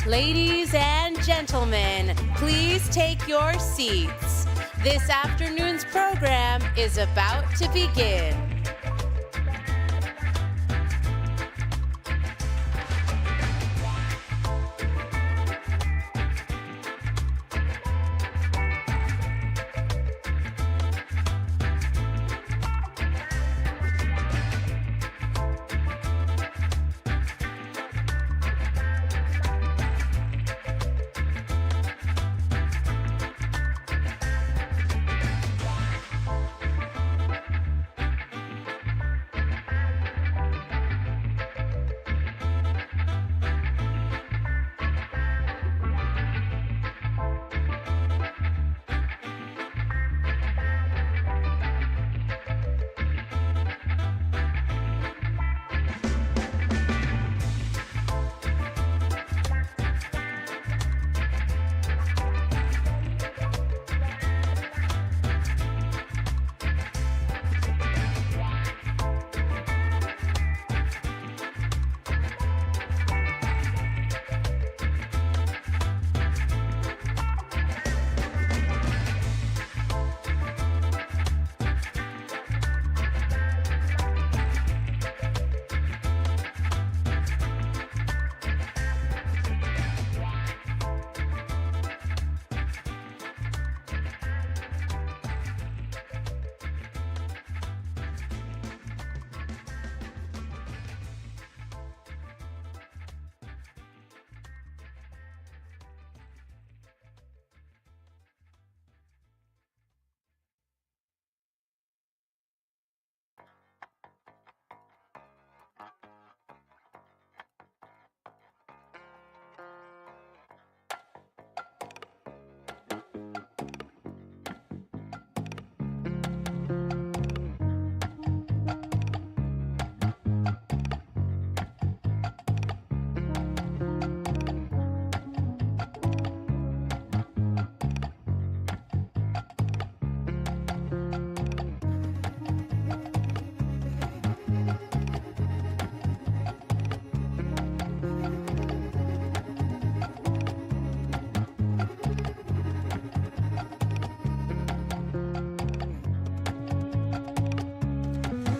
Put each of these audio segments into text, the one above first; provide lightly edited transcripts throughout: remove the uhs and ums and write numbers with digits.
Ladies and gentlemen, please take your seats. This afternoon's program is about to begin.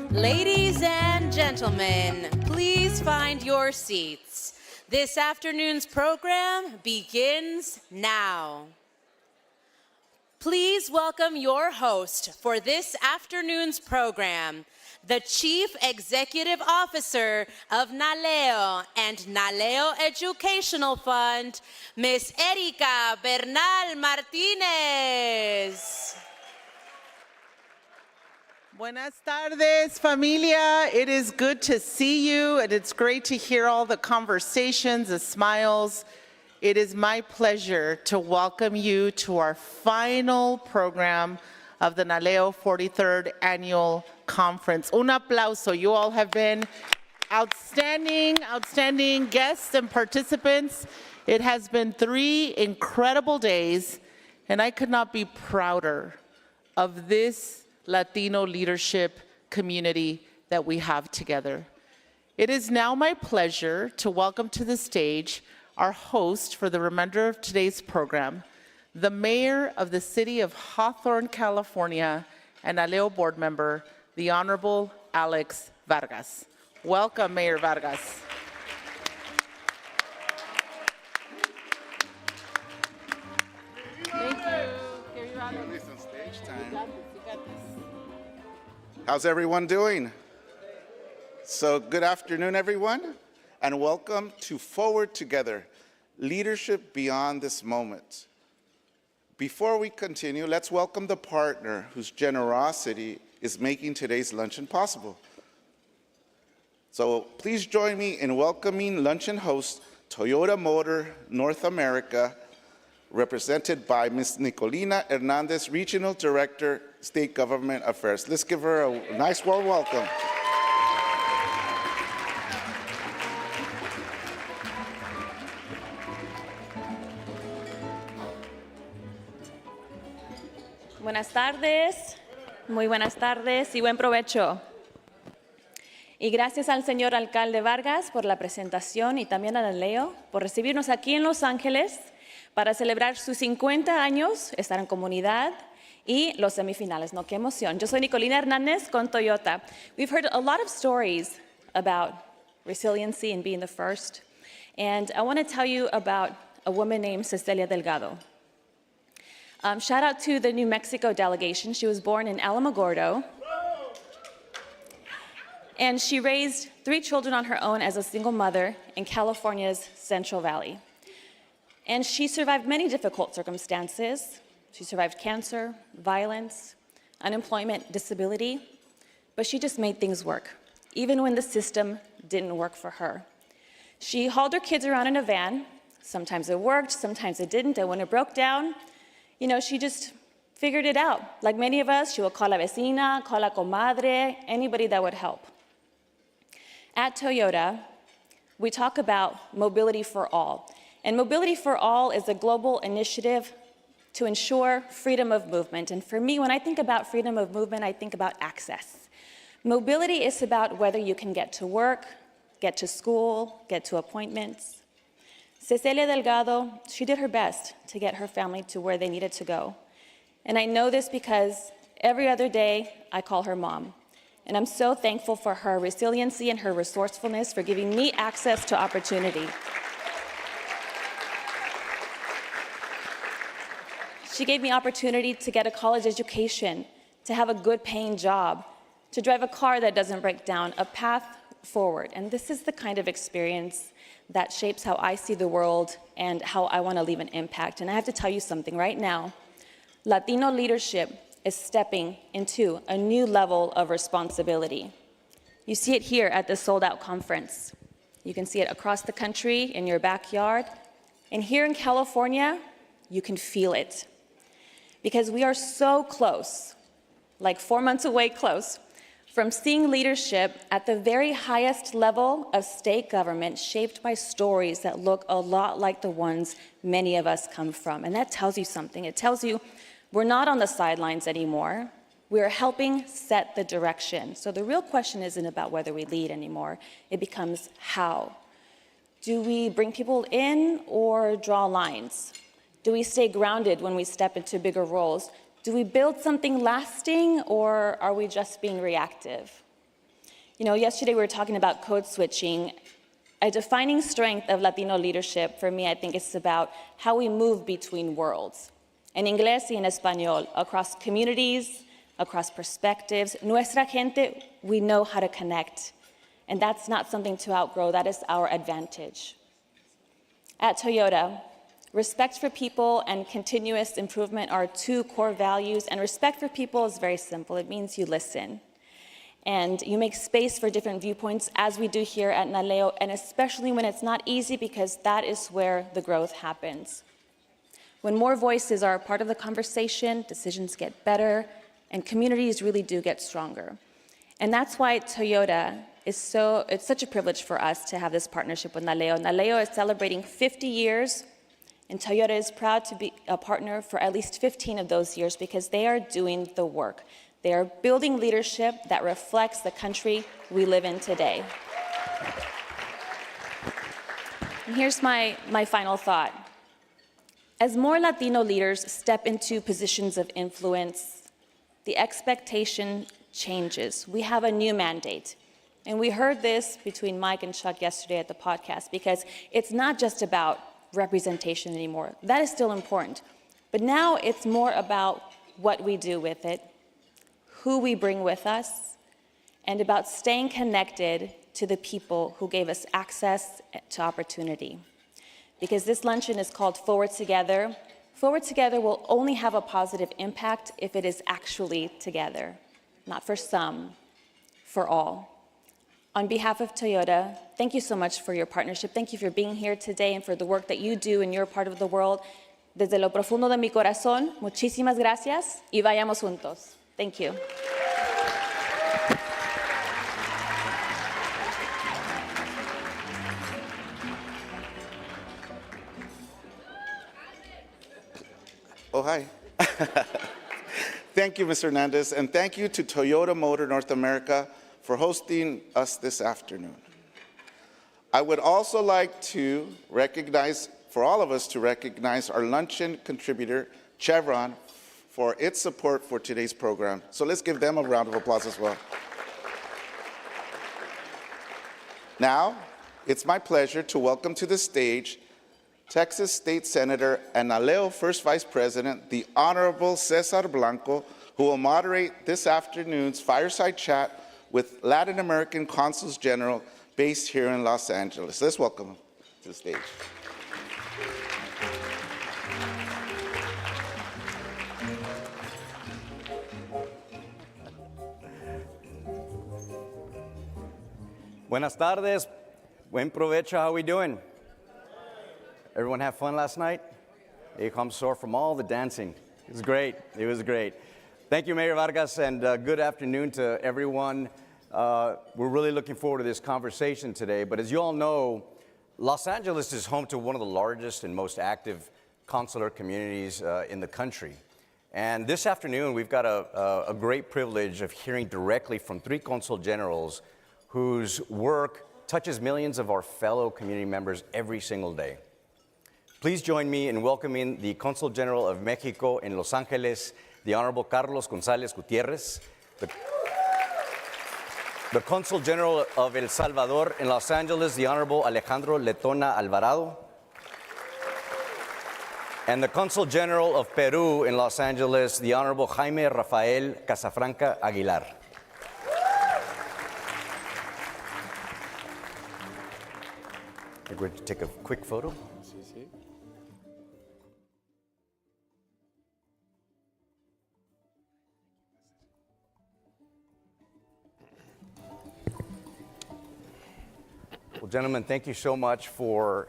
Ladies and gentlemen, please find your seats. This afternoon's program begins now. Please welcome your host for this afternoon's program, the Chief Executive Officer of NALEO and NALEO Educational Fund, Ms. Erika Bernal Martinez. Buenas tardes, familia. It is good to see you, and it's great to hear all the conversations, the smiles. It is my pleasure to welcome you to our final program of the NALEO 43rd Annual Conference. Un aplauso. You all have been outstanding guests and participants. It has been 3 incredible days, and I could not be prouder of this Latino leadership community that we have together. It is now my pleasure to welcome to the stage our host for the remainder of today's program, the Mayor of the City of Hawthorne, California, and NALEO board member, the Honorable Alex Vargas. Welcome, Mayor Vargas. Thank you. Stage time. How's everyone doing? So good afternoon, everyone, and welcome to Forward Together, Leadership Beyond This Moment. Before we continue, let's welcome the partner whose generosity is making today's luncheon possible. So please join me in welcoming luncheon host Toyota Motor North America, represented by Ms. Nicolina Hernandez, Regional Director, State Government Affairs. Let's give her a nice warm welcome. Buenas tardes, muy buenas tardes y buen provecho. Y gracias al señor alcalde Vargas por la presentación y también a NALEO por recibirnos aquí en Los Ángeles para celebrar sus 50 años, estar en comunidad y los semifinales. No, qué emoción. Yo soy Nicolina Hernández con Toyota. We've heard a lot of stories about resiliency and being the first. And I want to tell you about a woman named Cecilia Delgado. Shout out to the New Mexico delegation. She was born in Alamogordo. And she raised 3 children on her own as a single mother in California's Central Valley. And she survived many difficult circumstances. She survived cancer, violence, unemployment, disability, but she just made things work, even when the system didn't work for her. She hauled her kids around in a van. Sometimes it worked, sometimes it didn't, and when it broke down, she just figured it out. Like many of us, she would call la vecina, call la comadre, anybody that would help. At Toyota, we talk about mobility for all. And Mobility for All is a global initiative to ensure freedom of movement. And for me, when I think about freedom of movement, I think about access. Mobility is about whether you can get to work, get to school, get to appointments. Cecilia Delgado, she did her best to get her family to where they needed to go. And I know this because every other day, I call her mom. And I'm so thankful for her resiliency and her resourcefulness for giving me access to opportunity. She gave me opportunity to get a college education, to have a good paying job, to drive a car that doesn't break down, a path forward. And this is the kind of experience that shapes how I see the world and how I want to leave an impact. And I have to tell you something right now. Latino leadership is stepping into a new level of responsibility. You see it here at the Sold Out Conference. You can see it across the country, in your backyard. And here in California, you can feel it. Because we are so close, like 4 months away close, from seeing leadership at the very highest level of state government shaped by stories that look a lot like the ones many of us come from. And that tells you something. It tells you we're not on the sidelines anymore. We're helping set the direction. So the real question isn't about whether we lead anymore. It becomes how. Do we bring people in or draw lines? Do we stay grounded when we step into bigger roles? Do we build something lasting, or are we just being reactive? Yesterday we were talking about code switching. A defining strength of Latino leadership, for me, I think it's about how we move between worlds. En inglés y en español, across communities, across perspectives. Nuestra gente, we know how to connect. And that's not something to outgrow, that is our advantage. At Toyota, respect for people and continuous improvement are 2 core values, and respect for people is very simple. It means you listen. And you make space for different viewpoints, as we do here at NALEO, and especially when it's not easy, because that is where the growth happens. When more voices are a part of the conversation, decisions get better, and communities really do get stronger. And that's why Toyota it's such a privilege for us to have this partnership with NALEO. NALEO is celebrating 50 years, and Toyota is proud to be a partner for at least 15 of those years because they are doing the work. They are building leadership that reflects the country we live in today. And here's my final thought. As more Latino leaders step into positions of influence, the expectation changes. We have a new mandate. And we heard this between Mike and Chuck yesterday at the podcast, because it's not just about representation anymore. That is still important. But now it's more about what we do with it, who we bring with us, and about staying connected to the people who gave us access to opportunity. Because this luncheon is called Forward Together. Forward Together will only have a positive impact if it is actually together, not for some, for all. On behalf of Toyota, thank you so much for your partnership. Thank you for being here today and for the work that you do in your part of the world. Desde lo profundo de mi corazón, muchísimas gracias y vayamos juntos. Thank you. Oh, hi. Thank you, Ms. Hernandez, and thank you to Toyota Motor North America for hosting us this afternoon. I would also like to recognize, for all of us to recognize our luncheon contributor, Chevron, for its support for today's program. So let's give them a round of applause as well. Now, it's my pleasure to welcome to the stage Texas State Senator and NALEO First Vice President, the Honorable Cesar Blanco, who will moderate this afternoon's fireside chat with Latin American Consuls General based here in Los Angeles. Let's welcome him to the stage. Buenas tardes. Buen provecho. How we doing? Everyone have fun last night? Ich komme sore from all the dancing. It was great. It was great. Thank you, Mayor Vargas, and good afternoon to everyone. We're really looking forward to this conversation today. But as you all know, Los Angeles is home to one of the largest and most active consular communities in the country. And this afternoon, we've got a great privilege of hearing directly from 3 consul generals whose work touches millions of our fellow community members every single day. Please join me in welcoming the Consul General of Mexico in Los Angeles, the Honorable Carlos González Gutiérrez, the Consul General of El Salvador in Los Angeles, the Honorable Alejandro Letona Alvarado, and the Consul General of Peru in Los Angeles, the Honorable Jaime Rafael Casafranca Aguilar. We're going to take a quick photo. Well, gentlemen, thank you so much for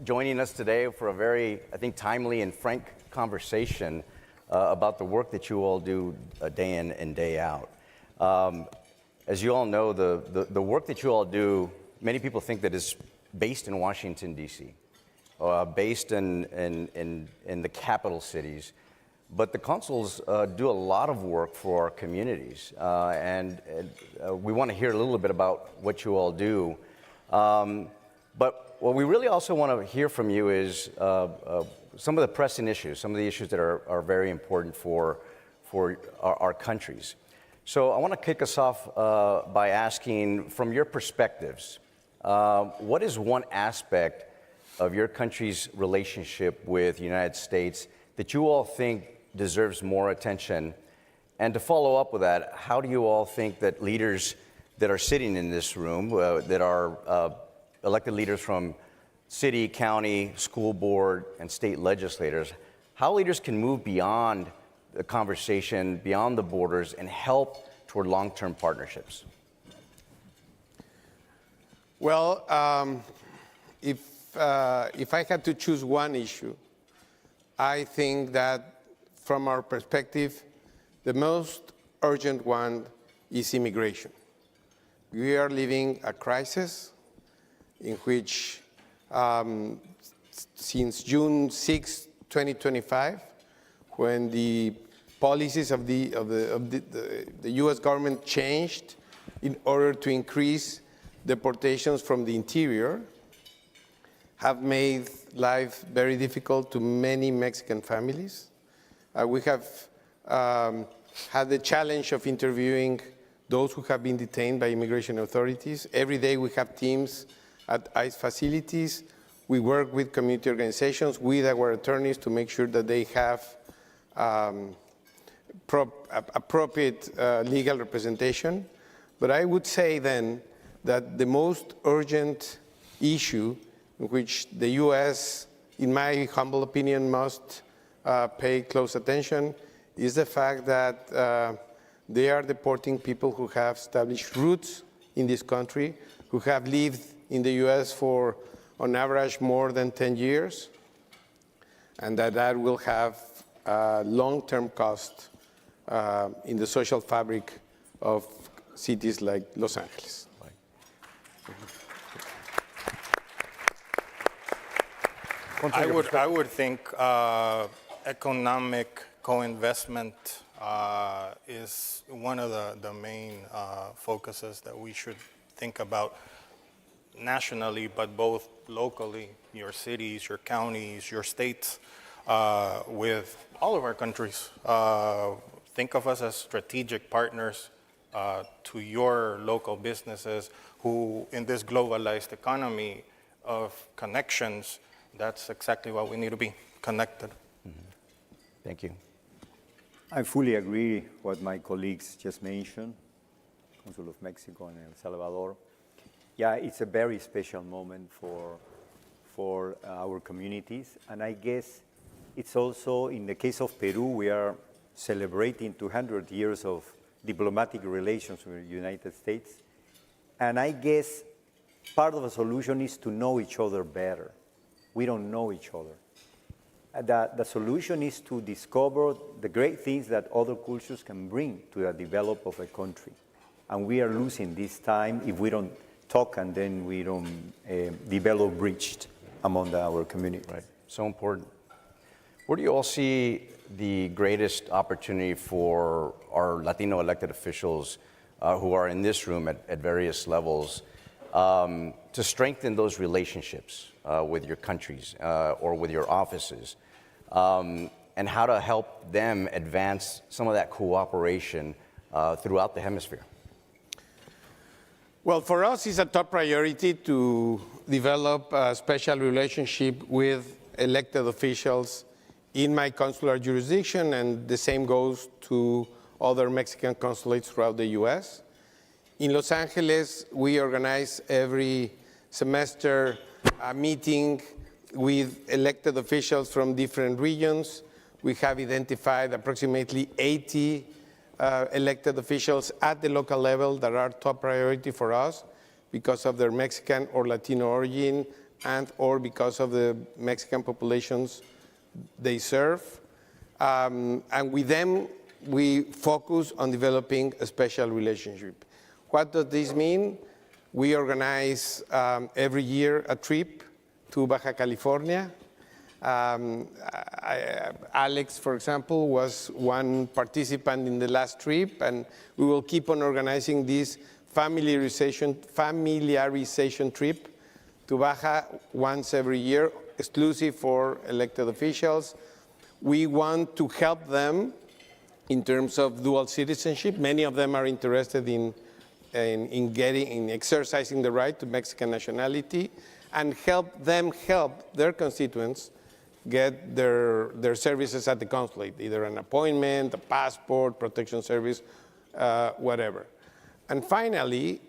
joining us today for a very, I think, timely and frank conversation about the work that you all do day in and day out. As you all know, the work that you all do, many people think that is based in Washington, D.C., based in the capital cities. But the consuls do a lot of work for our communities, and we want to hear a little bit about what you all do. But what we really also want to hear from you is some of the pressing issues, some of the issues that are very important for our countries. So I want to kick us off by asking, from your perspectives, what is one aspect of your country's relationship with the United States that you all think deserves more attention? And to follow up with that, how do you all think that leaders that are sitting in this room, that are elected leaders from city, county, school board, and state legislators, how leaders can move beyond the conversation, beyond the borders, and help toward long-term partnerships? Well, if I had to choose one issue, I think that from our perspective, the most urgent one is immigration. We are living a crisis in which since June 6, 2025, when the policies of the U.S. government changed in order to increase deportations from the interior, have made life very difficult to many Mexican families. We have had the challenge of interviewing those who have been detained by immigration authorities. Every day we have teams at ICE facilities. We work with community organizations, with our attorneys, to make sure that they have appropriate legal representation. But I would say then that the most urgent issue in which the U.S., in my humble opinion, must pay close attention is the fact that they are deporting people who have established roots in this country, who have lived in the U.S. for, on average, more than 10 years, and that will have long-term cost in the social fabric of cities like Los Angeles. I would think economic co-investment is one of the main focuses that we should think about nationally, but both locally, your cities, your counties, your states, with all of our countries. Think of us as strategic partners to your local businesses who, in this globalized economy of connections, that's exactly what we need to be, connected. Thank you. I fully agree what my colleagues just mentioned, Consul of Mexico and El Salvador. Yeah, it's a very special moment for our communities, and I guess it's also, in the case of Peru, we are celebrating 200 years of diplomatic relations with the United States, and I guess part of the solution is to know each other better. We don't know each other. The solution is to discover the great things that other cultures can bring to the development of a country. And we are losing this time if we don't talk and then we don't develop bridges among our communities. Right, so important. Where do you all see the greatest opportunity for our Latino elected officials who are in this room at various levels to strengthen those relationships with your countries or with your offices, and how to help them advance some of that cooperation throughout the hemisphere? Well, for us, it's a top priority to develop a special relationship with elected officials in my consular jurisdiction, and the same goes to other Mexican consulates throughout the U.S. In Los Angeles, we organize every semester a meeting with elected officials from different regions. We have identified approximately 80 elected officials at the local level that are top priority for us because of their Mexican or Latino origin and or because of the Mexican populations they serve. And with them, we focus on developing a special relationship. What does this mean? We organize every year a trip to Baja California. Alex, for example, was one participant in the last trip, and we will keep on organizing this familiarization trip to Baja once every year, exclusive for elected officials. We want to help them in terms of dual citizenship. Many of them are interested in exercising the right to Mexican nationality, and help their constituents get their services at the consulate, either an appointment, a passport, protection service, whatever. And finally,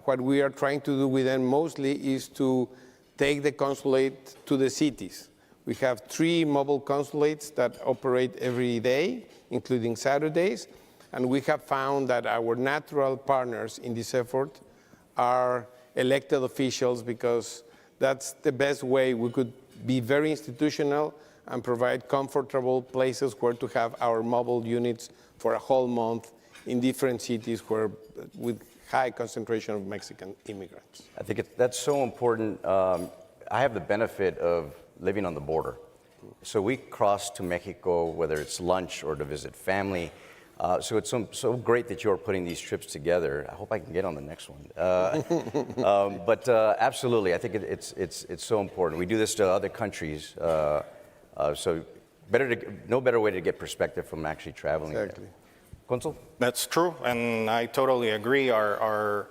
what we are trying to do with them mostly is to take the consulate to the cities. We have 3 mobile consulates that operate every day, including Saturdays, and we have found that our natural partners in this effort are elected officials, because that's the best way we could be very institutional and provide comfortable places where to have our mobile units for a whole month in different cities with high concentration of Mexican immigrants. I think that's so important. I have the benefit of living on the border. So we cross to Mexico, whether it's lunch or to visit family. So it's so great that you're putting these trips together. I hope I can get on the next one. But absolutely, I think it's so important. We do this to other countries. So no better way to get perspective from actually traveling. Exactly. Consul? That's true, and I totally agree. Our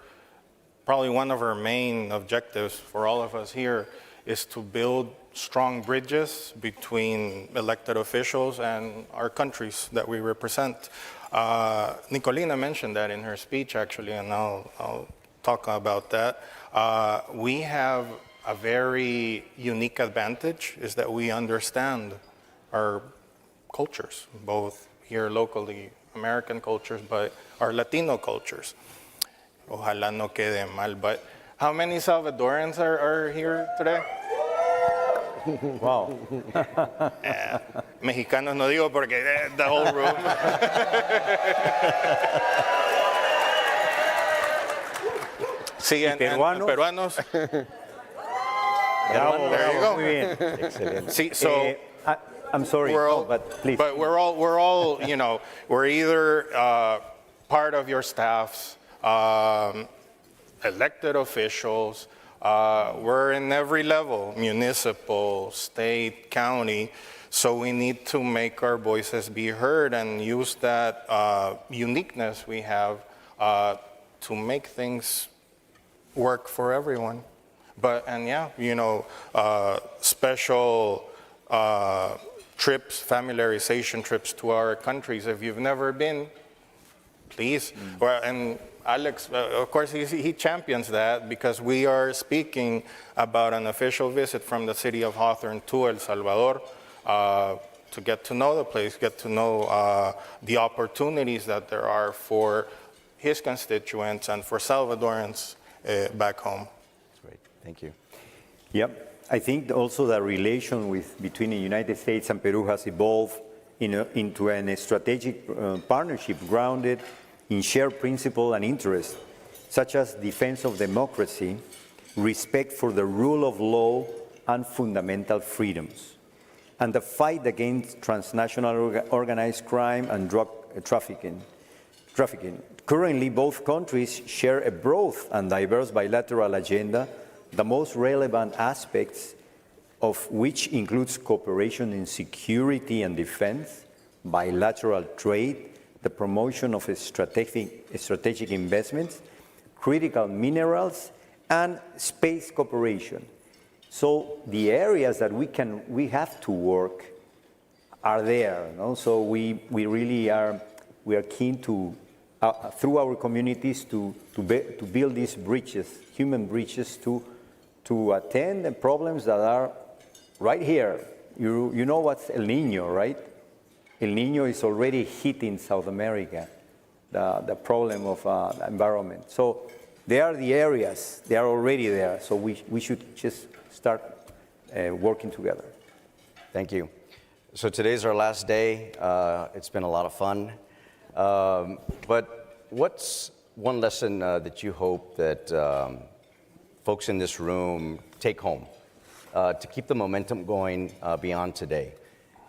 probably one of our main objectives for all of us here is to build strong bridges between elected officials and our countries that we represent. Nicolina mentioned that in her speech, actually, and I'll talk about that. We have a very unique advantage, is that we understand our cultures, both here locally, American cultures, but our Latino cultures. Ojalá no quede mal, but how many Salvadorans are here today? Wow. Mexicanos no digo porque the whole room. Sí, and peruanos. Bravo, There you bravo, go. muy bien. Excelente. See, so I'm sorry, we're no, all, but please. but we're all, we're either part of your staffs, elected officials. We're in every level, municipal, state, county. So we need to make our voices be heard and use that uniqueness we have to make things work for everyone. Special trips, familiarization trips to our countries. If you've never been, please. Well, and Alex, of course, he champions that because we are speaking about an official visit from the city of Hawthorne to El Salvador to get to know the place, get to know the opportunities that there are for his constituents and for Salvadorans back home. That's great. Thank you. Yep. I think also the relation between the United States and Peru has evolved into a strategic partnership grounded in shared principles and interests, such as defense of democracy, respect for the rule of law and fundamental freedoms, and the fight against transnational organized crime and drug trafficking. Currently, both countries share a broad and diverse bilateral agenda, the most relevant aspects of which includes cooperation in security and defense, bilateral trade, the promotion of strategic investments, critical minerals, and space cooperation. So the areas that we have to work are there. So we really are keen to, through our communities, to build these bridges, human bridges, to attend the problems that are right here. You know what's El Niño, right? El Niño is already hitting South America, the problem of the environment. So they are the areas, they are already there. So we should just start working together. Thank you. So today's our last day. It's been a lot of fun. But what's one lesson that you hope that folks in this room take home to keep the momentum going beyond today?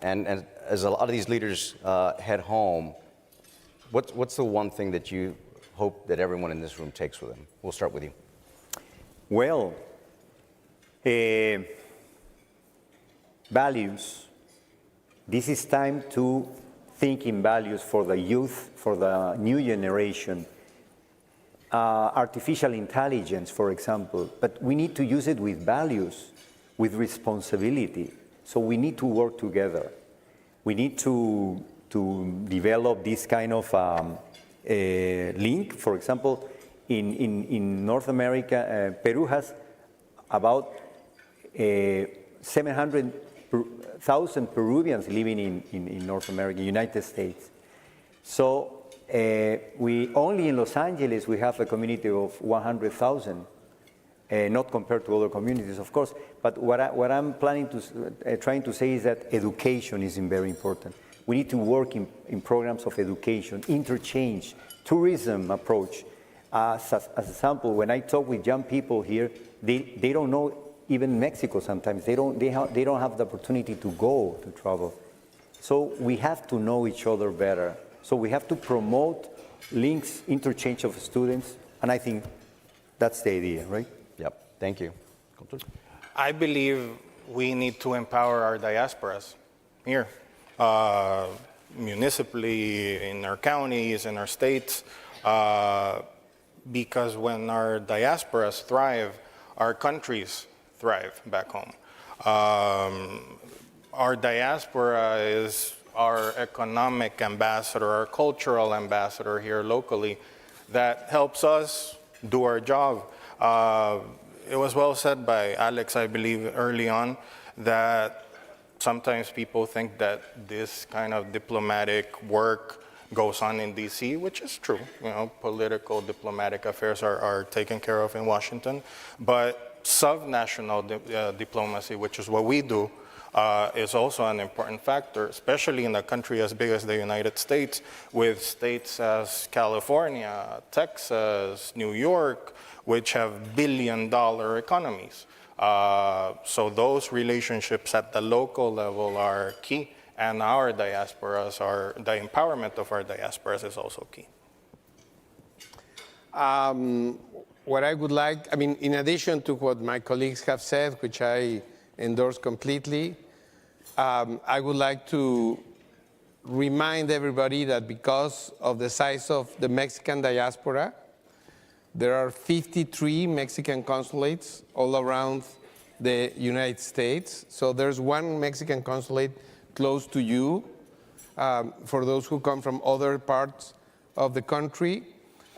And as a lot of these leaders head home, what's the one thing that you hope that everyone in this room takes with them? We'll start with you. Well, values. This is time to think in values for the youth, for the new generation. Artificial intelligence, for example, but we need to use it with values, with responsibility. So we need to work together. We need to develop this kind of link. For example, in North America, Peru has about 700,000 Peruvians living in North America, United States. So we only in Los Angeles we have a community of 100,000. Not compared to other communities, of course, but what I'm trying to say is that education is very important. We need to work in programs of education, interchange, tourism approach. As an example, when I talk with young people here, they don't know even Mexico sometimes. They don't have the opportunity to go to travel. So we have to know each other better. So we have to promote links, interchange of students, and I think that's the idea, right? Yep. Thank you. I believe we need to empower our diasporas here, municipally, in our counties, in our states, because when our diasporas thrive, our countries thrive back home. Our diaspora is our economic ambassador, our cultural ambassador here locally that helps us do our job. It was well said by Alex, I believe, early on, that sometimes people think that this kind of diplomatic work goes on in DC, which is true. Political, diplomatic affairs are taken care of in Washington. But subnational diplomacy, which is what we do, is also an important factor, especially in a country as big as the United States, with states as California, Texas, New York, which have billion-dollar economies. So those relationships at the local level are key, and our diasporas are, the empowerment of our diasporas is also key. What I would like, I mean, in addition to what my colleagues have said, which I endorse completely, I would like to remind everybody that because of the size of the Mexican diaspora, there are 53 Mexican consulates all around the United States. So there's one Mexican consulate close to you for those who come from other parts of the country.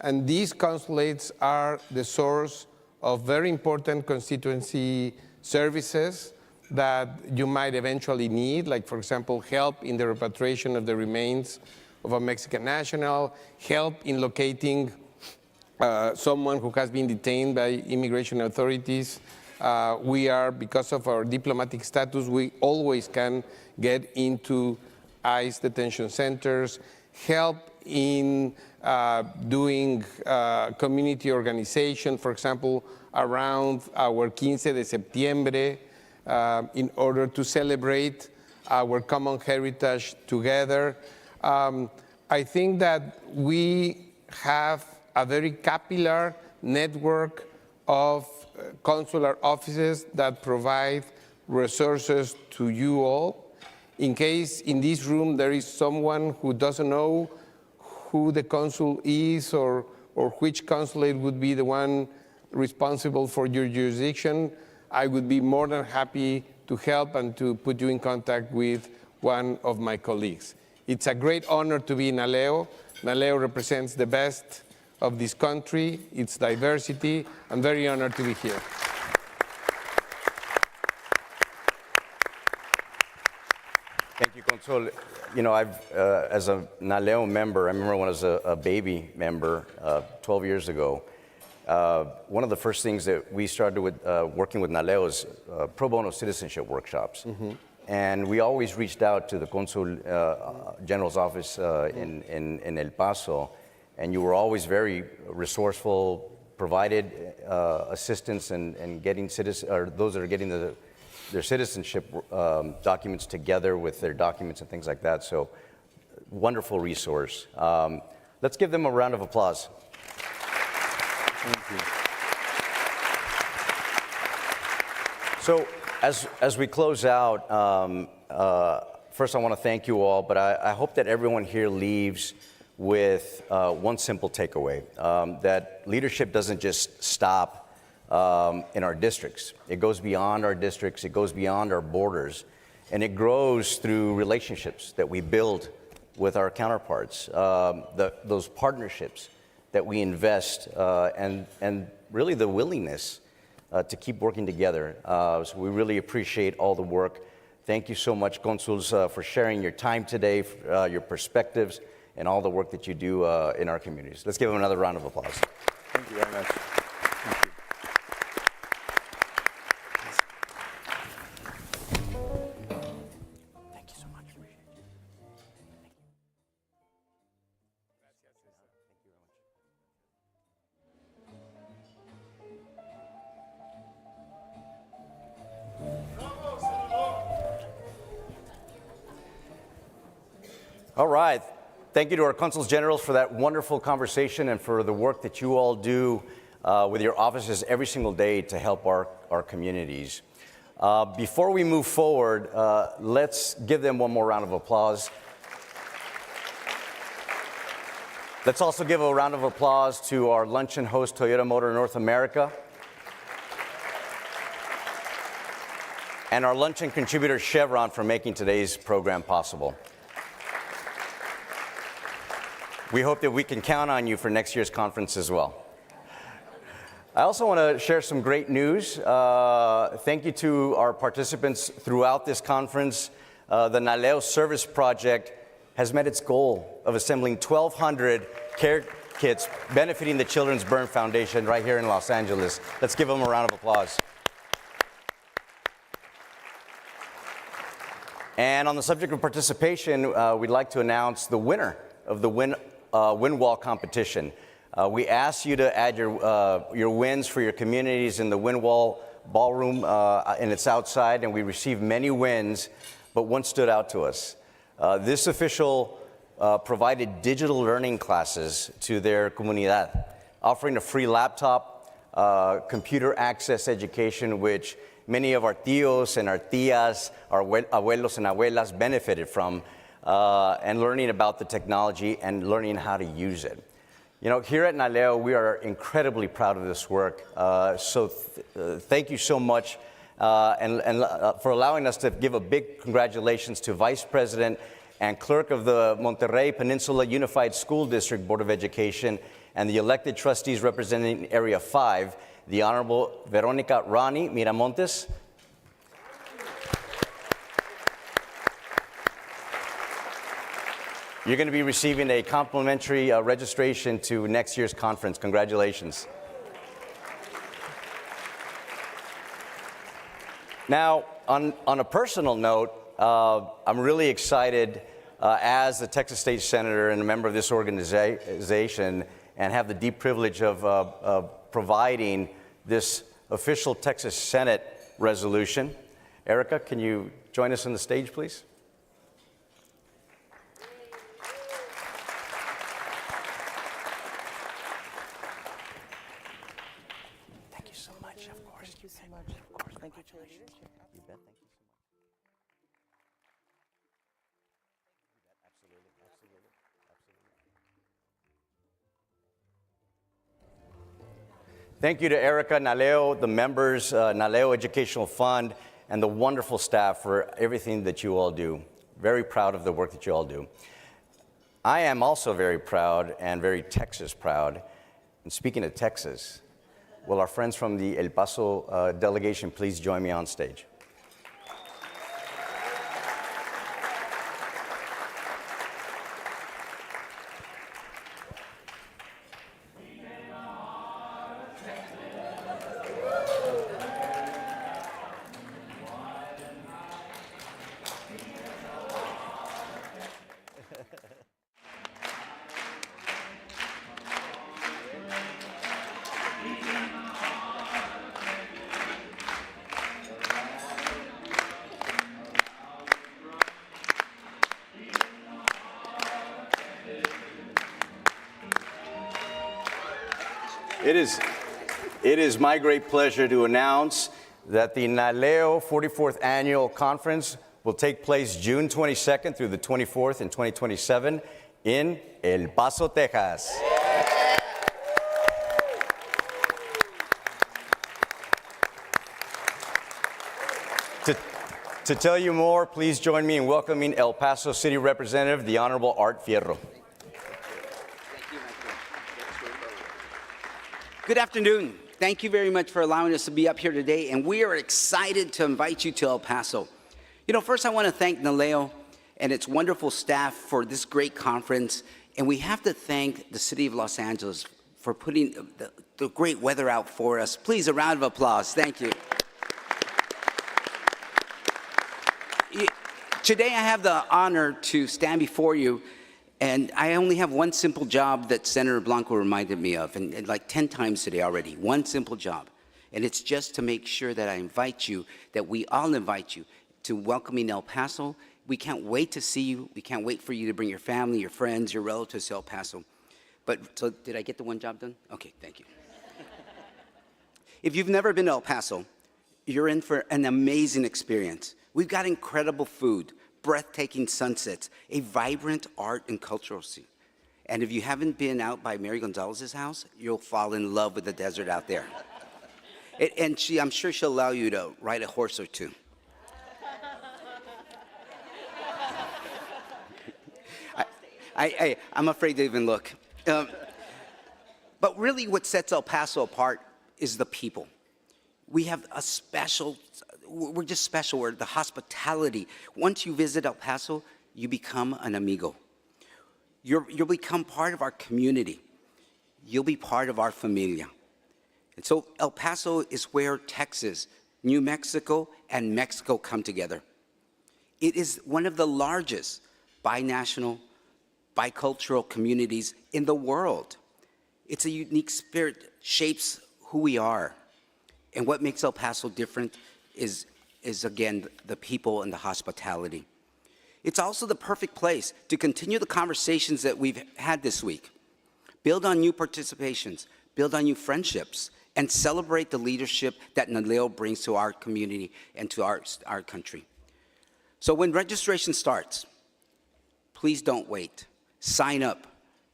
And these consulates are the source of very important constituency services that you might eventually need, like, for example, help in the repatriation of the remains of a Mexican national, help in locating someone who has been detained by immigration authorities. We are, because of our diplomatic status, we always can get into ICE detention centers, help in doing community organization, for example, around our 15 de septiembre, in order to celebrate our common heritage together. I think that we have a very capillary network of consular offices that provide resources to you all. In case in this room there is someone who doesn't know who the consul is or which consulate would be the one responsible for your jurisdiction, I would be more than happy to help and to put you in contact with one of my colleagues. It's a great honor to be in NALEO. NALEO represents the best of this country, its diversity. I'm very honored to be here. Thank you, Consul. You know, as a NALEO member, I remember when I was a baby member 12 years ago, one of the first things that we started with working with NALEO is pro bono citizenship workshops. Mm-hmm. And we always reached out to the Consul General's office in El Paso, and you were always very resourceful, provided assistance in getting those that are getting their citizenship documents together with their documents and things like that. So, wonderful resource. Let's give them a round of applause. Thank you. So, as we close out, first I want to thank you all, but I hope that everyone here leaves with one simple takeaway, that leadership doesn't just stop in our districts. It goes beyond our districts, it goes beyond our borders, and it grows through relationships that we build with our counterparts, those partnerships that we invest, and really the willingness to keep working together. So we really appreciate all the work. Thank you so much, Consuls, for sharing your time today, your perspectives, and all the work that you do in our communities. Let's give them another round of applause. Thank you very much. Thank you. Thank you so much. All right. Thank you to our Consuls Generals for that wonderful conversation and for the work that you all do with your offices every single day to help our communities. Before we move forward, let's give them one more round of applause. Let's also give a round of applause to our luncheon host, Toyota Motor North America, and our luncheon contributor, Chevron, for making today's program possible. We hope that we can count on you for next year's conference as well. I also want to share some great news. Thank you to our participants throughout this conference. The NALEO Service Project has met its goal of assembling 1,200 care kits benefiting the Children's Burn Foundation right here in Los Angeles. Let's give them a round of applause. And on the subject of participation, we'd like to announce the winner of the wind wall competition. We ask you to add your wins for your communities in the wind wall ballroom, and it's outside, and we received many wins, but one stood out to us. This official provided digital learning classes to their comunidad, offering a free laptop, computer access education, which many of our tíos and our tías, our abuelos and abuelas benefited from, and learning about the technology and learning how to use it. You know, here at NALEO, we are incredibly proud of this work. Thank you so much for allowing us to give a big congratulations to Vice President and Clerk of the Monterrey Peninsula Unified School District Board of Education and the elected trustees representing Area 5, the Honorable Veronica Rani Miramontes. You're going to be receiving a complimentary registration to next year's conference. Congratulations. Now, on a personal note, I'm really excited as the Texas State Senator and a member of this organization and have the deep privilege of providing this official Texas Senate resolution. Erica, can you join us on the stage, please? Thank you so much, of course. Thank you so much. Of course. Thank you for your leadership. You bet, thank you so much. Absolutely, absolutely, absolutely. Thank you to Erica, NALEO, the members, NALEO Educational Fund, and the wonderful staff for everything that you all do. Very proud of the work that you all do. I am also very proud and very Texas proud. And speaking of Texas, will our friends from the El Paso delegation please join me on stage? It is my great pleasure to announce that the NALEO 44th Annual Conference will take place June 22nd through the 24th in 2027 in El Paso, Texas. To tell you more, please join me in welcoming El Paso City Representative, the Honorable Art Fierro. Good afternoon. Thank you very much for allowing us to be up here today, and we are excited to invite you to El Paso. You know, first I want to thank NALEO and its wonderful staff for this great conference, and we have to thank the City of Los Angeles for putting the great weather out for us. Please, a round of applause. Thank you. Today I have the honor to stand before you, and I only have one simple job that Senator Blanco reminded me of, and like 10 times today already, one simple job. And it's just to make sure that I invite you, that we all invite you to welcoming El Paso. We can't wait to see you. We can't wait for you to bring your family, your friends, your relatives to El Paso. But, so did I get the one job done? Okay, thank you. If you've never been to El Paso, you're in for an amazing experience. We've got incredible food, breathtaking sunsets, a vibrant art and cultural scene. And if you haven't been out by Mary Gonzalez's house, you'll fall in love with the desert out there. And I'm sure she'll allow you to ride a horse or two. I'm afraid to even look. But really what sets El Paso apart is the people. We have a special, we're just special, we're the hospitality. Once you visit El Paso, you become an amigo. You'll become part of our community. You'll be part of our familia. And so El Paso is where Texas, New Mexico, and Mexico come together. It is one of the largest binational, bicultural communities in the world. It's a unique spirit, shapes who we are. And what makes El Paso different is again, the people and the hospitality. It's also the perfect place to continue the conversations that we've had this week. Build on new participations, build on new friendships, and celebrate the leadership that NALEO brings to our community and to our country. So when registration starts, please don't wait. Sign up.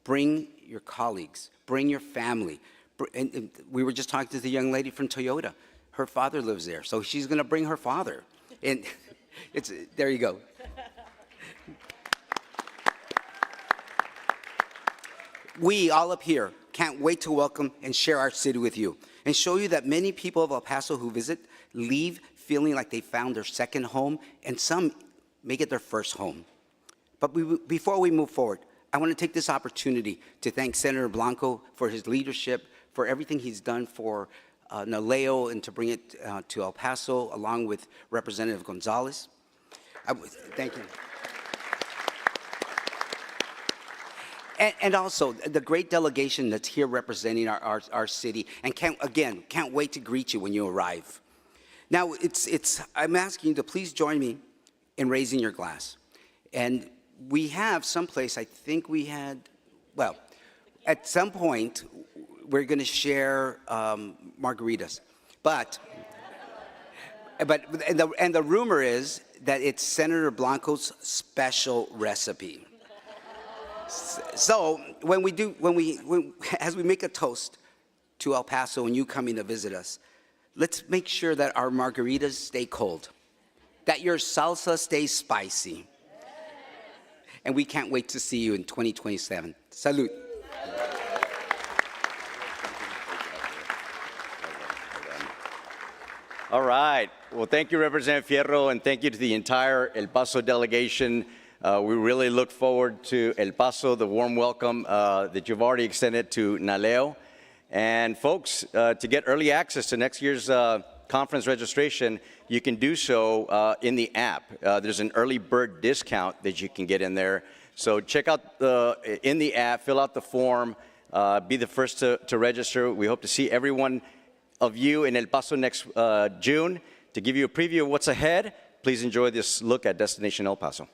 Bring your colleagues. Bring your family. And we were just talking to the young lady from Toyota. Her father lives there, so she's going to bring her father. And there you go. We, all up here, can't wait to welcome and share our city with you and show you that many people of El Paso who visit leave feeling like they found their second home, and some make it their first home. But before we move forward, I want to take this opportunity to thank Senator Blanco for his leadership, for everything he's done for NALEO and to bring it to El Paso, along with Representative Gonzalez. Thank you. And also the great delegation that's here representing our city, and can't wait to greet you when you arrive. Now, I'm asking you to please join me in raising your glass. And we have someplace, I think we had, well, at some point, we're going to share margaritas. But the rumor is that it's Senator Blanco's special recipe. So as we make a toast to El Paso and you coming to visit us, let's make sure that our margaritas stay cold, that your salsa stays spicy. And we can't wait to see you in 2027. Salud. All right. Well, thank you, Representative Fierro, and thank you to the entire El Paso delegation. We really look forward to El Paso, the warm welcome that you've already extended to NALEO. And folks, to get early access to next year's conference registration, you can do so in the app. There's an early bird discount that you can get in there. So check out in the app, fill out the form, be the first to register. We hope to see everyone of you in El Paso next June. To give you a preview of what's ahead, please enjoy this look at Destination El Paso.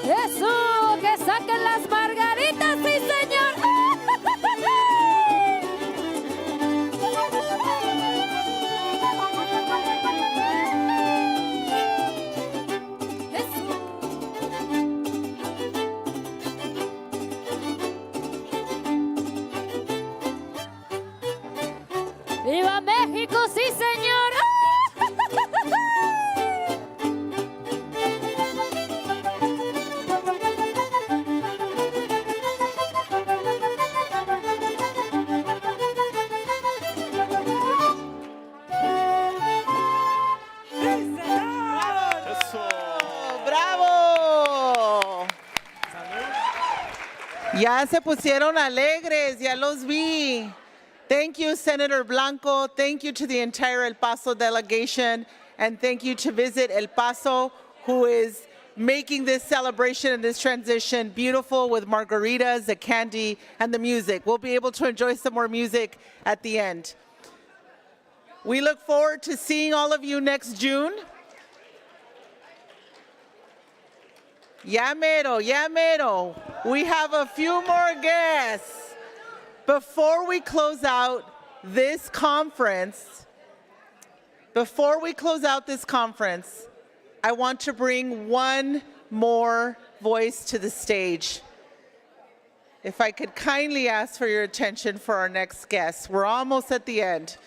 Eso, que saquen las margaritas, sí, señor. ¡Viva México, sí, señor! ¡Bravo! Ya se pusieron alegres, ya los vi. Thank you, Senator Blanco. Thank you to the entire El Paso delegation. And thank you to Visit El Paso, who is making this celebration and this transition beautiful with margaritas, the candy, and the music. We'll be able to enjoy some more music at the end. We look forward to seeing all of you next June. Ya mero, ya mero. We have a few more guests. Before we close out this conference, I want to bring one more voice to the stage. If I could kindly ask for your attention for our next guest. We're almost at the end.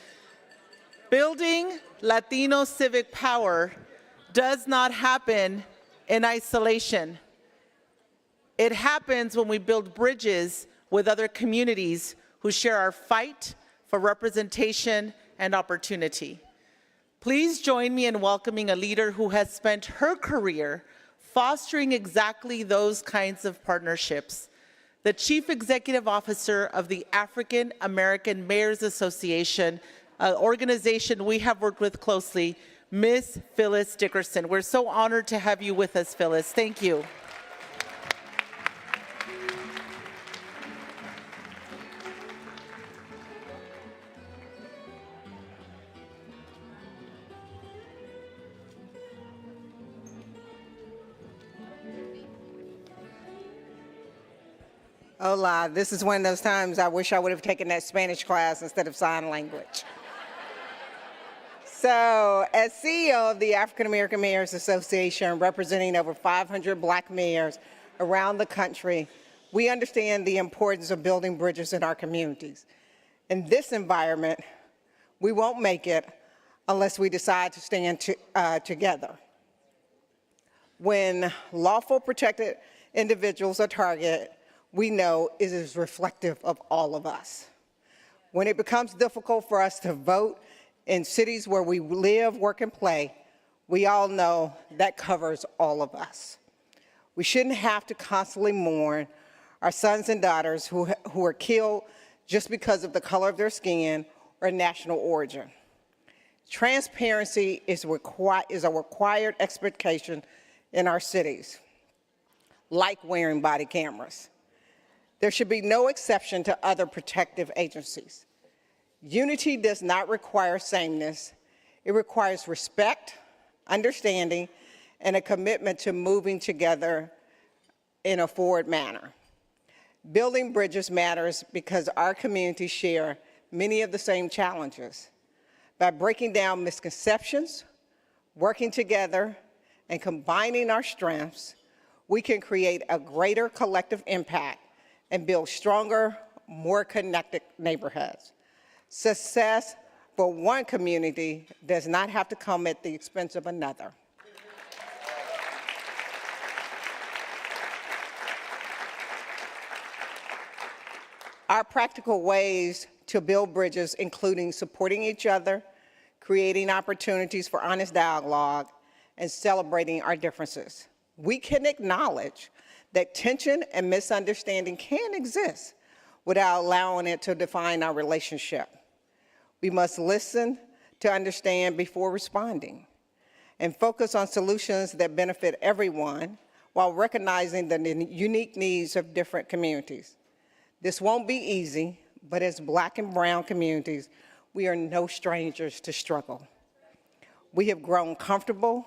Building Latino civic power does not happen in isolation. It happens when we build bridges with other communities who share our fight for representation and opportunity. Please join me in welcoming a leader who has spent her career fostering exactly those kinds of partnerships. The Chief Executive Officer of the African American Mayors Association, an organization we have worked with closely, Ms. Phyllis Dickerson. We're so honored to have you with us, Phyllis. Thank you. Hola, this is one of those times I wish I would have taken that Spanish class instead of sign language. So, as CEO of the African American Mayors Association, representing over 500 Black mayors around the country, we understand the importance of building bridges in our communities. In this environment, we won't make it unless we decide to stand together. When lawful protected individuals are targeted, we know it is reflective of all of us. When it becomes difficult for us to vote in cities where we live, work, and play, we all know that covers all of us. We shouldn't have to constantly mourn our sons and daughters who are killed just because of the color of their skin or national origin. Transparency is a required expectation in our cities, like wearing body cameras. There should be no exception to other protective agencies. Unity does not require sameness. It requires respect, understanding, and a commitment to moving together in a forward manner. Building bridges matters because our communities share many of the same challenges. By breaking down misconceptions, working together, and combining our strengths, we can create a greater collective impact and build stronger, more connected neighborhoods. Success for one community does not have to come at the expense of another. Our practical ways to build bridges, including supporting each other, creating opportunities for honest dialogue, and celebrating our differences. We can acknowledge that tension and misunderstanding can exist without allowing it to define our relationship. We must listen to understand before responding and focus on solutions that benefit everyone while recognizing the unique needs of different communities. This won't be easy, but as Black and brown communities, we are no strangers to struggle. We have grown comfortable,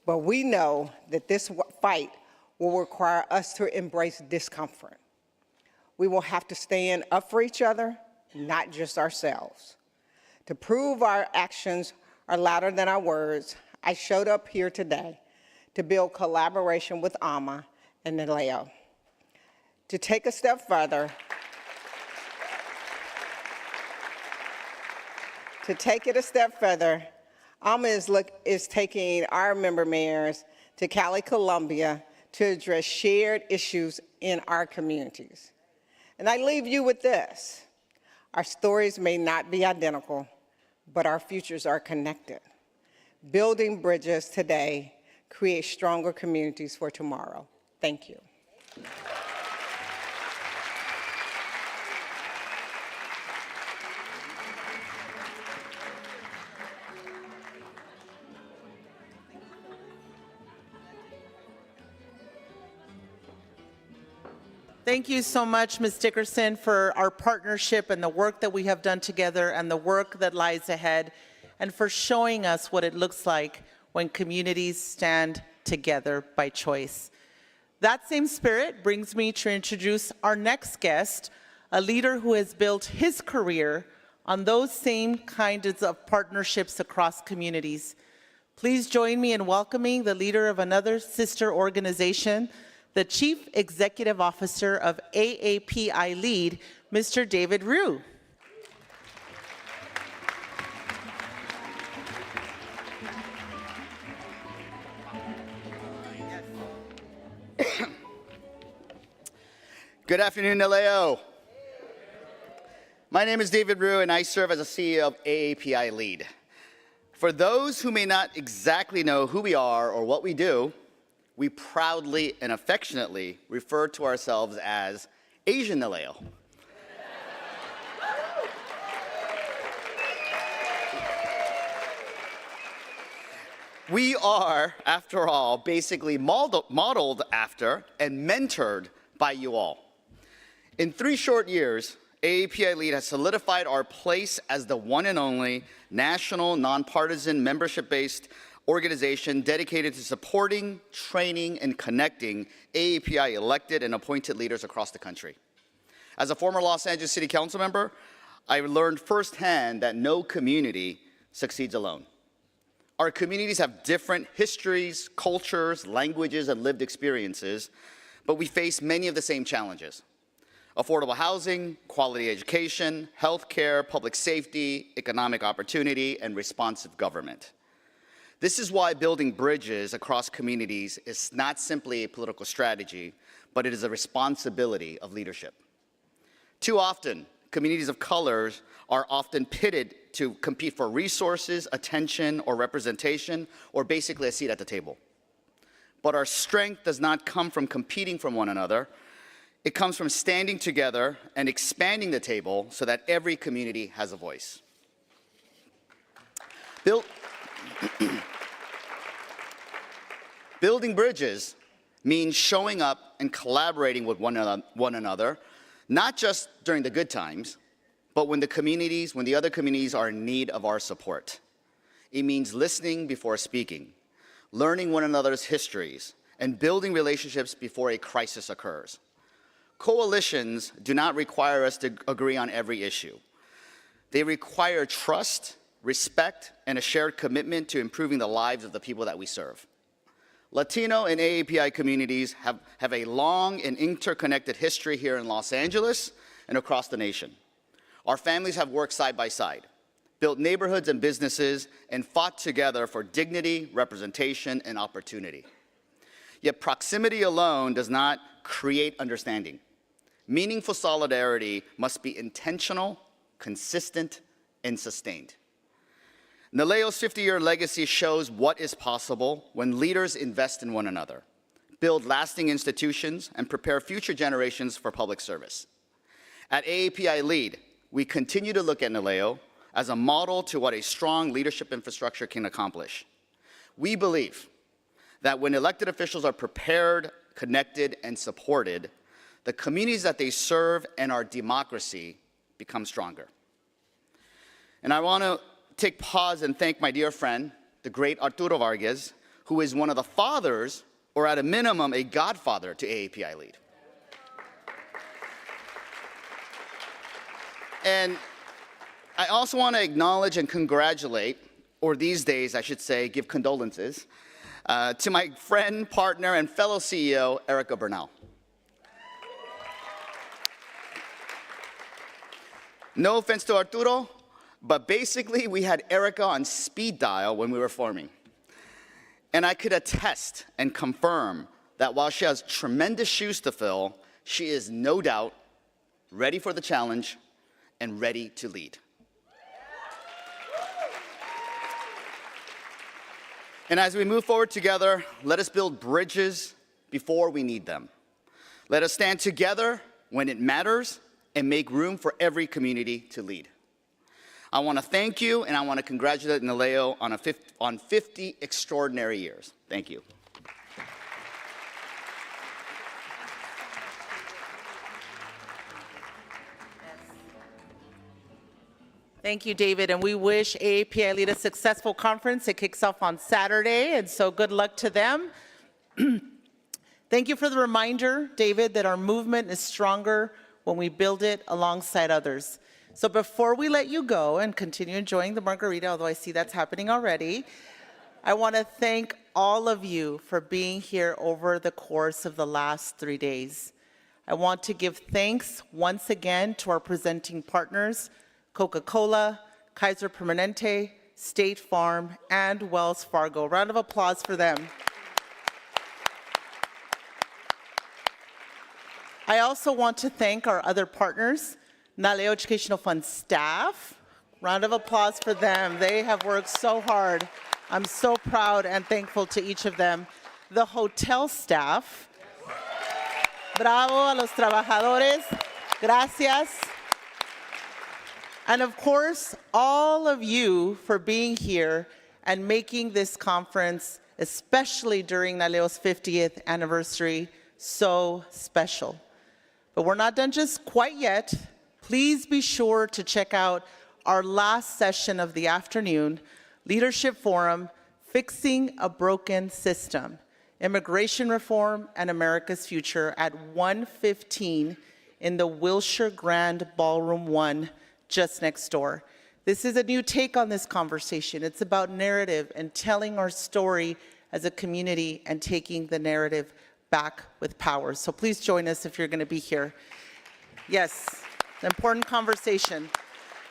but we know that this fight will require us to embrace discomfort. We will have to stand up for each other, not just ourselves. To prove our actions are louder than our words, I showed up here today to build collaboration with AMA and NALEO. To take a step further, AMA is taking our member mayors to Cali, Colombia to address shared issues in our communities. And I leave you with this. Our stories may not be identical, but our futures are connected. Building bridges today creates stronger communities for tomorrow. Thank you. Thank you so much, Ms. Dickerson, for our partnership and the work that we have done together and the work that lies ahead, and for showing us what it looks like when communities stand together by choice. That same spirit brings me to introduce our next guest, a leader who has built his career on those same kinds of partnerships across communities. Please join me in welcoming the leader of another sister organization, the Chief Executive Officer of AAPI LEAD, Mr. David Rue. Good afternoon, NALEO. My name is David Rue, and I serve as the CEO of AAPI LEAD. For those who may not exactly know who we are or what we do, we proudly and affectionately refer to ourselves as Asian NALEO. We are, after all, basically modeled after and mentored by you all. In 3 short years, AAPI LEAD has solidified our place as the one and only national, nonpartisan, membership-based organization dedicated to supporting, training, and connecting AAPI elected and appointed leaders across the country. As a former Los Angeles City Council member, I learned firsthand that no community succeeds alone. Our communities have different histories, cultures, languages, and lived experiences, but we face many of the same challenges: affordable housing, quality education, healthcare, public safety, economic opportunity, and responsive government. This is why building bridges across communities is not simply a political strategy, but it is a responsibility of leadership. Too often, communities of colors are often pitted to compete for resources, attention, or representation, or basically a seat at the table. But our strength does not come from competing from one another. It comes from standing together and expanding the table so that every community has a voice. Building bridges means showing up and collaborating with one another, not just during the good times, but when the other communities are in need of our support. It means listening before speaking, learning one another's histories, and building relationships before a crisis occurs. Coalitions do not require us to agree on every issue. They require trust, respect, and a shared commitment to improving the lives of the people that we serve. Latino and AAPI communities have a long and interconnected history here in Los Angeles and across the nation. Our families have worked side by side, built neighborhoods and businesses, and fought together for dignity, representation, and opportunity. Yet proximity alone does not create understanding. Meaningful solidarity must be intentional, consistent, and sustained. NALEO's 50-year legacy shows what is possible when leaders invest in one another, build lasting institutions, and prepare future generations for public service. At AAPI LEAD, we continue to look at NALEO as a model to what a strong leadership infrastructure can accomplish. We believe that when elected officials are prepared, connected, and supported, the communities that they serve and our democracy become stronger. And I want to take pause and thank my dear friend, the great Arturo Vargas, who is one of the fathers, or at a minimum, a godfather to AAPI Lead. And I also want to acknowledge and congratulate, or these days I should say, give condolences, to my friend, partner, and fellow CEO, Erica Bernal. No offense to Arturo, but basically we had Erica on speed dial when we were forming. And I could attest and confirm that while she has tremendous shoes to fill, she is no doubt ready for the challenge and ready to lead. And as we move forward together, let us build bridges before we need them. Let us stand together when it matters and make room for every community to lead. I want to thank you, and I want to congratulate NALEO on 50 extraordinary years. Thank you. Thank you, David, and we wish AAPI Lead a successful conference. It kicks off on Saturday, and so good luck to them. Thank you for the reminder, David, that our movement is stronger when we build it alongside others. So before we let you go and continue enjoying the margarita, although I see that's happening already, I want to thank all of you for being here over the course of the last 3 days. I want to give thanks once again to our presenting partners, Coca-Cola, Kaiser Permanente, State Farm, and Wells Fargo. Round of applause for them. I also want to thank our other partners, NALEO Educational Fund staff. Round of applause for them. They have worked so hard. I'm so proud and thankful to each of them. The hotel staff. Bravo a los trabajadores. Gracias. And of course, all of you for being here and making this conference, especially during NALEO's 50th anniversary, so special. But we're not done just quite yet. Please be sure to check out our last session of the afternoon, Leadership Forum, Fixing a Broken System, Immigration Reform and America's Future at 1:15 in the Wilshire Grand Ballroom 1, just next door. This is a new take on this conversation. It's about narrative and telling our story as a community and taking the narrative back with power. So please join us if you're going to be here. Yes, an important conversation.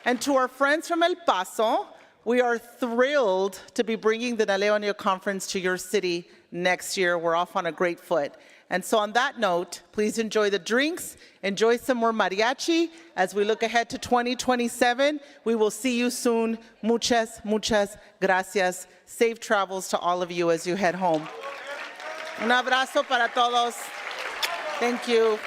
And to our friends from El Paso, we are thrilled to be bringing the NALEO Annual Conference to your city next year. We're off on a great foot. And so on that note, please enjoy the drinks, enjoy some more mariachi as we look ahead to 2027. We will see you soon. Muchas, muchas gracias. Safe travels to all of you as you head home. Un abrazo para todos. Thank you.